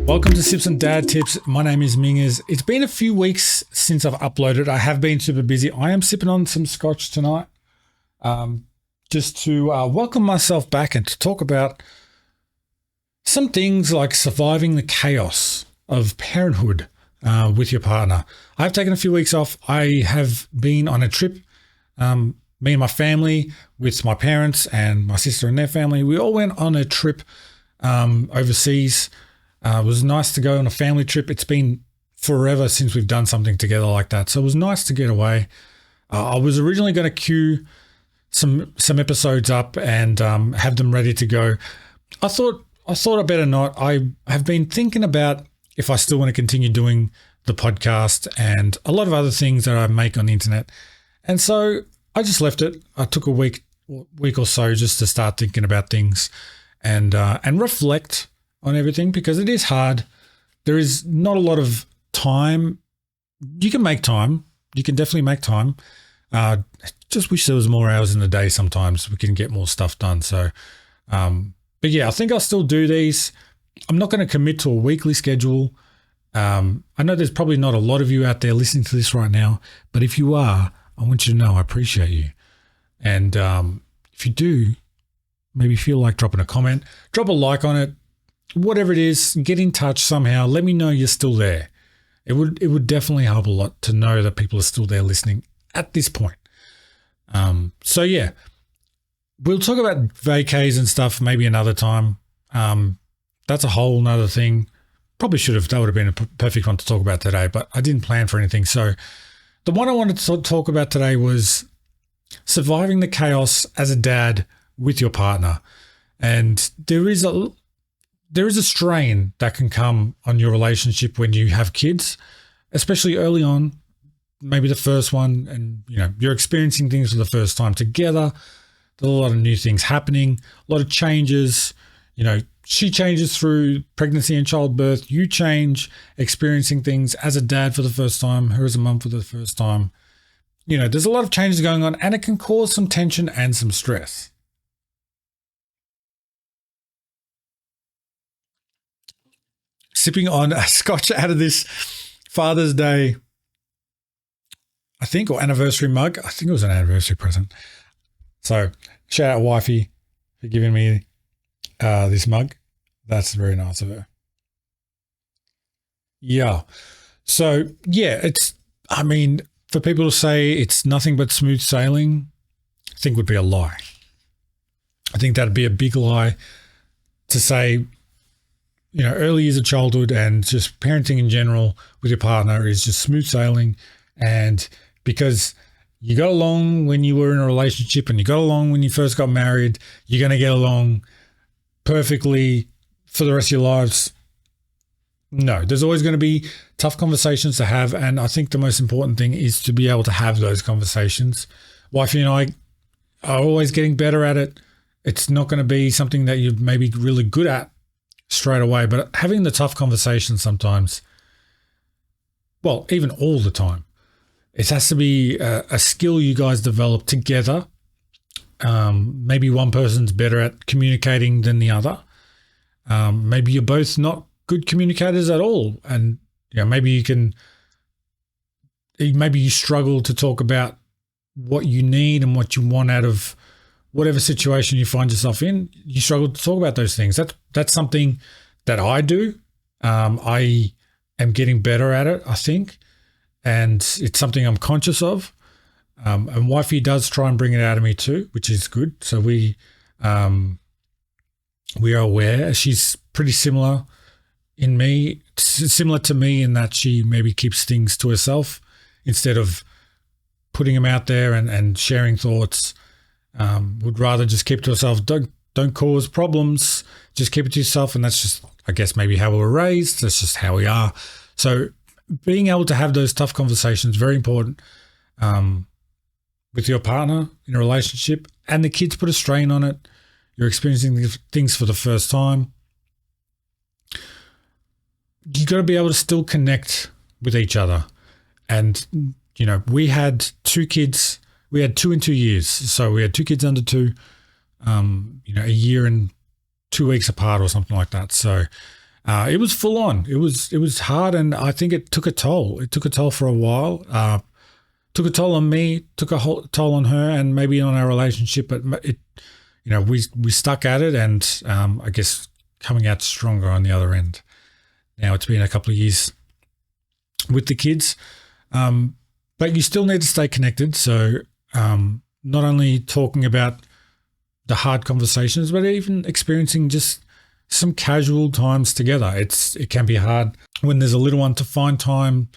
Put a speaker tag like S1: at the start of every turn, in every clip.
S1: Welcome to Sips and Dad Tips. My name is Mingers. It's been a few weeks since I've uploaded. I have been super busy. I am sipping on some scotch tonight, just to welcome myself back and to talk about some things like surviving the chaos of parenthood with your partner. I've taken a few weeks off. I have been on a trip. Me and my family, with my parents and my sister and their family, we all went on a trip overseas. It was nice to go on a family trip. It's been forever since we've done something together like that. So it was nice to get away. I was originally going to queue some episodes up and have them ready to go. I thought I better not. I have been thinking about if I still want to continue doing the podcast and a lot of other things that I make on the internet. And so I just left it. I took a week or so just to start thinking about things and reflect on everything, because it is hard. There is not a lot of time. You can make time. You can definitely make time. Just wish there was more hours in the day sometimes. We can get more stuff done. So, but yeah, I think I'll still do these. I'm not going to commit to a weekly schedule. I know there's probably not a lot of you out there listening to this right now, but if you are, I want you to know I appreciate you. And if you do, maybe feel like dropping a comment, drop a like on it, whatever it is, get in touch somehow. Let me know you're still there. It would definitely help a lot to know that people are still there listening at this point. So yeah, we'll talk about vacays and stuff maybe another time. That's a whole nother thing. Probably that would have been a perfect one to talk about today, but I didn't plan for anything. So the one I wanted to talk about today was surviving the chaos as a dad with your partner. And there is a strain that can come on your relationship when you have kids, especially early on, maybe the first one, and you're experiencing things for the first time together. There's a lot of new things happening, a lot of changes. She changes through pregnancy and childbirth. You change, experiencing things as a dad for the first time, her as a mum for the first time. There's a lot of changes going on, and it can cause some tension and some stress. Sipping on a scotch out of this Father's Day, I think, or anniversary mug. I think it was an anniversary present. So shout out wifey for giving me this mug. That's very nice of her. Yeah. So yeah, for people to say it's nothing but smooth sailing, I think would be a lie. I think that'd be a big lie to say, early years of childhood and just parenting in general with your partner is just smooth sailing. And because you got along when you were in a relationship and you got along when you first got married, you're going to get along perfectly for the rest of your lives. No, there's always going to be tough conversations to have. And I think the most important thing is to be able to have those conversations. Wifey and I are always getting better at it. It's not going to be something that you're maybe really good at straight away, but having the tough conversations sometimes, well, even all the time, it has to be a skill you guys develop together. Maybe one person's better at communicating than the other. Maybe you're both not good communicators at all. And maybe you struggle to talk about what you need and what you want out of whatever situation you find yourself in. You struggle to talk about those things. That's something that I do. I am getting better at it, I think, and it's something I'm conscious of. And wifey does try and bring it out of me too, which is good. So we are aware. She's pretty similar to me in that she maybe keeps things to herself instead of putting them out there and sharing thoughts. Would rather just keep it to herself. Don't cause problems. Just keep it to yourself. And that's just, I guess, maybe how we were raised. That's just how we are. So being able to have those tough conversations, very important with your partner in a relationship. And the kids put a strain on it. You're experiencing things for the first time. You got to be able to still connect with each other. And, we had 2 kids. We had 2 in 2 years. So we had 2 kids under 2, a year and 2 weeks apart or something like that. So It was full on. It was hard, and I think it took a toll. It took a toll for a while. Took a toll on me. Took a toll on her, and maybe on our relationship. But we stuck at it, and I guess coming out stronger on the other end. Now it's been a couple of years with the kids, but you still need to stay connected. So not only talking about the hard conversations, but even experiencing just some casual times together. It can be hard when there's a little one to find time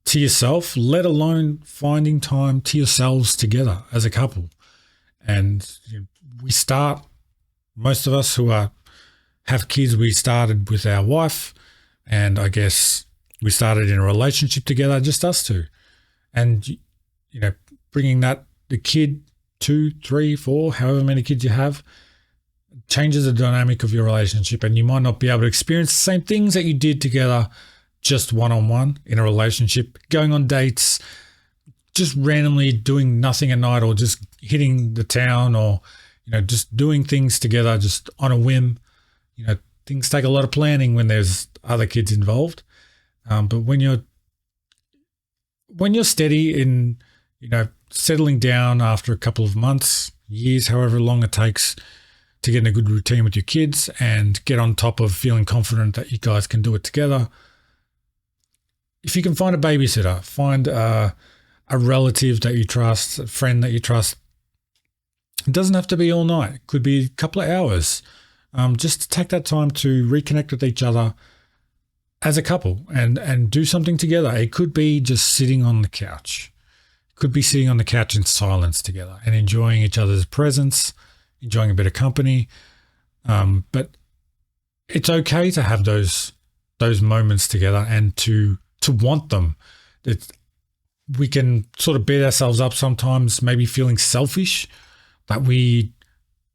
S1: to yourself, let alone finding time to yourselves together as a couple. And we start, most of us who have kids, we started with our wife, and I guess we started in a relationship together, just us two. And bringing the kid, 2, 3, 4, however many kids you have, changes the dynamic of your relationship, and you might not be able to experience the same things that you did together just one-on-one in a relationship, going on dates, just randomly doing nothing at night, or just hitting the town, or just doing things together just on a whim. Things take a lot of planning when there's other kids involved, but when you're steady in settling down after a couple of months, years, however long it takes to get in a good routine with your kids and get on top of feeling confident that you guys can do it together. If you can find a babysitter, find a relative that you trust, a friend that you trust. It doesn't have to be all night. It could be a couple of hours. Just to take that time to reconnect with each other as a couple and do something together. It could be just sitting on the couch. It could be sitting on the couch in silence together and enjoying each other's presence, enjoying a bit of company. But it's okay to have those moments together and to want them. We can sort of beat ourselves up sometimes, maybe feeling selfish, that we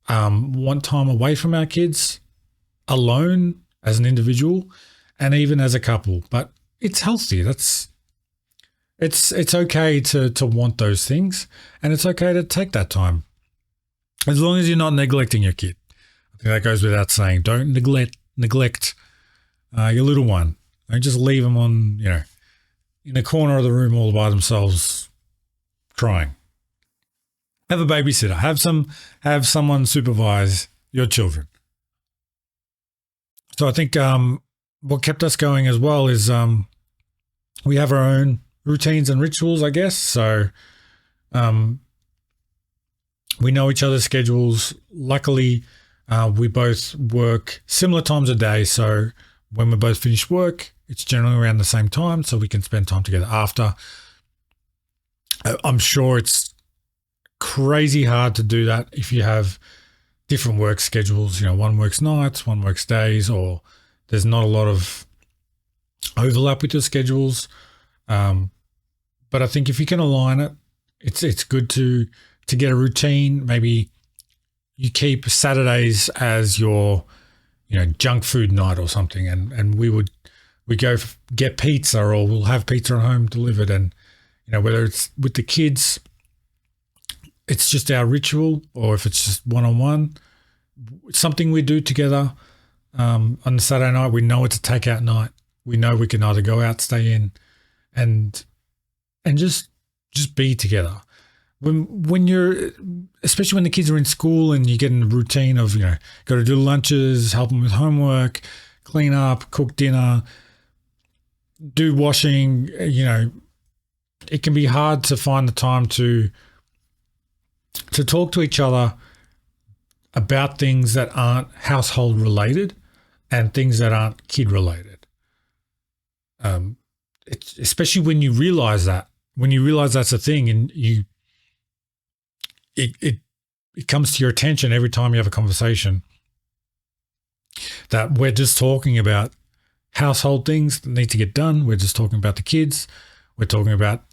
S1: want time away from our kids, alone as an individual, and even as a couple. But it's healthy. It's okay to want those things, and it's okay to take that time, as long as you're not neglecting your kid. I think that goes without saying. Don't neglect your little one. Don't just leave them on in a corner of the room all by themselves crying. Have a babysitter. Have someone supervise your children. So I think what kept us going as well is we have our own routines and rituals, I guess. So we know each other's schedules. Luckily, we both work similar times a day. So when we both finish work, it's generally around the same time, so we can spend time together after. I'm sure it's crazy hard to do that if you have different work schedules. One works nights, one works days, or there's not a lot of overlap with your schedules. But I think if you can align it, it's good to get a routine. Maybe you keep Saturdays as your junk food night or something, and we go get pizza, or we'll have pizza at home delivered, and whether it's with the kids, it's just our ritual, or if it's just one-on-one, something we do together. On the Saturday night, we know it's a takeout night. We know we can either go out, stay in, and just be together. When you're, especially when the kids are in school and you get in the routine of got to do lunches, help them with homework, clean up, cook dinner, do washing. It can be hard to find the time to talk to each other about things that aren't household related and things that aren't kid related. Especially when you realize that's a thing, and it comes to your attention every time you have a conversation that we're just talking about household things that need to get done. We're just talking about the kids. We're talking about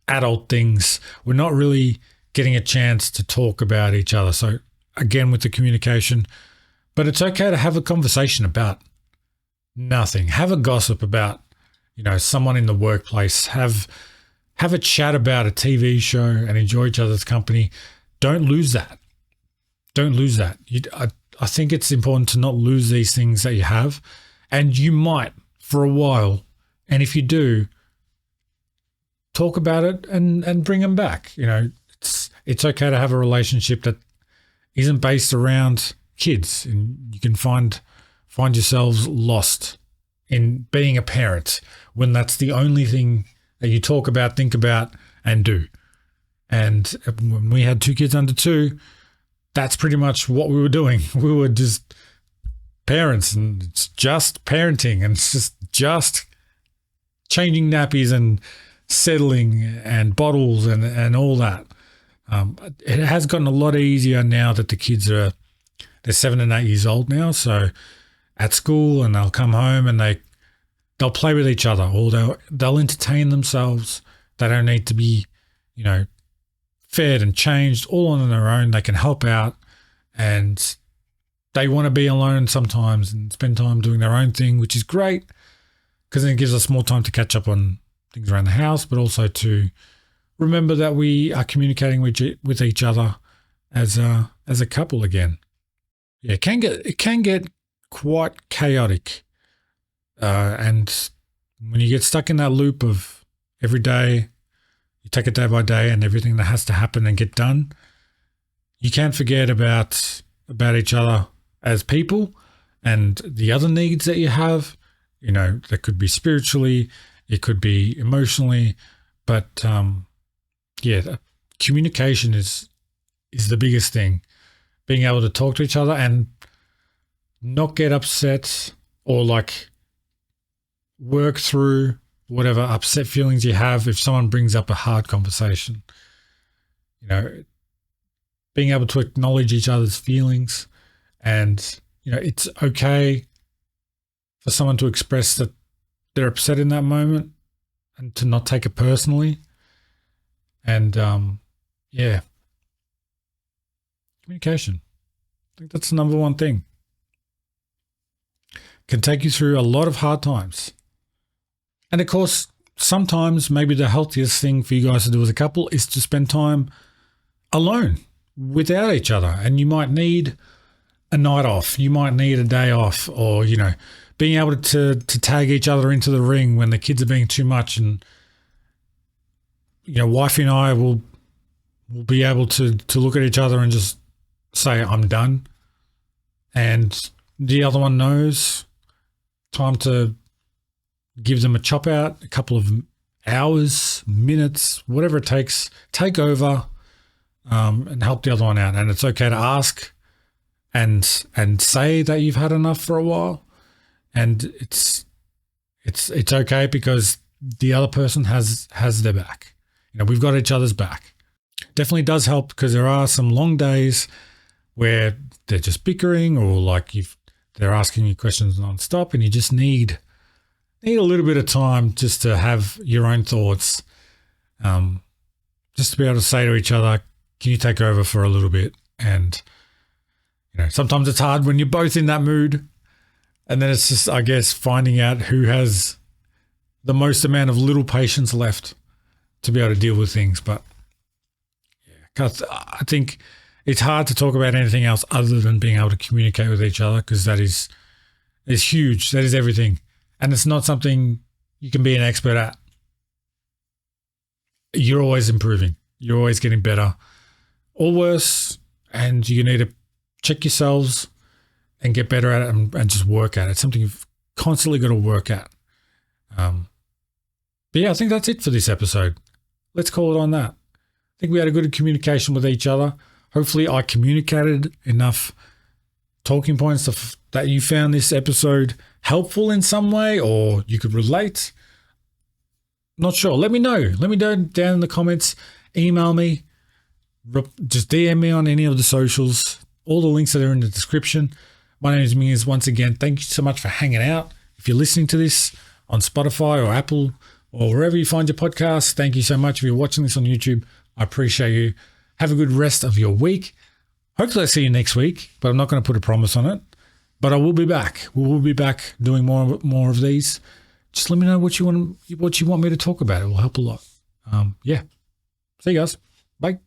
S1: adult things. We're not really getting a chance to talk about each other. So again, with the communication, but it's okay to have a conversation about nothing. Have a gossip about, someone in the workplace. Have a chat about a TV show and enjoy each other's company. Don't lose that. I think it's important to not lose these things that you have And you might for a while. And if you do, talk about it and bring them back. It's okay to have a relationship that isn't based around kids, and you can find yourselves lost in being a parent when that's the only thing that you talk about, think about, and do. And when we had 2 kids under 2, that's pretty much what we were doing. We were just parents, and it's just parenting, and it's just changing nappies and settling and bottles and all that. It has gotten a lot easier now that the kids they're 7 and 8 years old now. So at school, and they'll come home and they'll play with each other, or they'll entertain themselves. They don't need to be, fed and changed all on their own. They can help out, and they want to be alone sometimes and spend time doing their own thing, which is great because then it gives us more time to catch up on things around the house, but also to remember that we are communicating with each other as a couple again. Yeah, it can get quite chaotic, and when you get stuck in that loop of every day, you take it day by day, and everything that has to happen and get done, you can't forget about each other as people and the other needs that you have. That could be spiritually, it could be emotionally, but communication is the biggest thing. Being able to talk to each other and not get upset, or work through whatever upset feelings you have if someone brings up a hard conversation. Being able to acknowledge each other's feelings, and it's okay for someone to express that they're upset in that moment and to not take it personally. And communication. I think that's the number one thing. Can take you through a lot of hard times. And of course, sometimes maybe the healthiest thing for you guys to do as a couple is to spend time alone without each other. And you might need a night off. You might need a day off, or, being able to tag each other into the ring when the kids are being too much. And, wifey and I will be able to look at each other and just say, I'm done. And the other one knows time to give them a chop out, a couple of hours, minutes, whatever it takes, take over, and help the other one out. And it's okay to ask and say that you've had enough for a while. And it's okay because the other person has their back. We've got each other's back. Definitely does help, because there are some long days where they're just bickering, or they're asking you questions nonstop, and you just need a little bit of time just to have your own thoughts, just to be able to say to each other, can you take over for a little bit? And, sometimes it's hard when you're both in that mood, and then it's just, I guess, finding out who has the most amount of little patience left to be able to deal with things. But I think it's hard to talk about anything else other than being able to communicate with each other, because that is huge. That is everything. And it's not something you can be an expert at. You're always improving. You're always getting better or worse, and you need to check yourselves and get better at it and just work at it. It's something you've constantly got to work at. But I think that's it for this episode. Let's call it on that. I think we had a good communication with each other. Hopefully I communicated enough talking points that you found this episode helpful in some way, or you could relate. Not sure. Let me know. Let me know down in the comments. Email me. Just DM me on any of the socials. All the links that are in the description. My name is Mingers. Once again, thank you so much for hanging out. If you're listening to this on Spotify or Apple or wherever you find your podcast, thank you so much. If you're watching this on YouTube, I appreciate you. Have a good rest of your week. Hopefully I see you next week, but I'm not going to put a promise on it. But I will be back. We will be back doing more of these. Just let me know what you want me to talk about. It will help a lot. See you guys. Bye.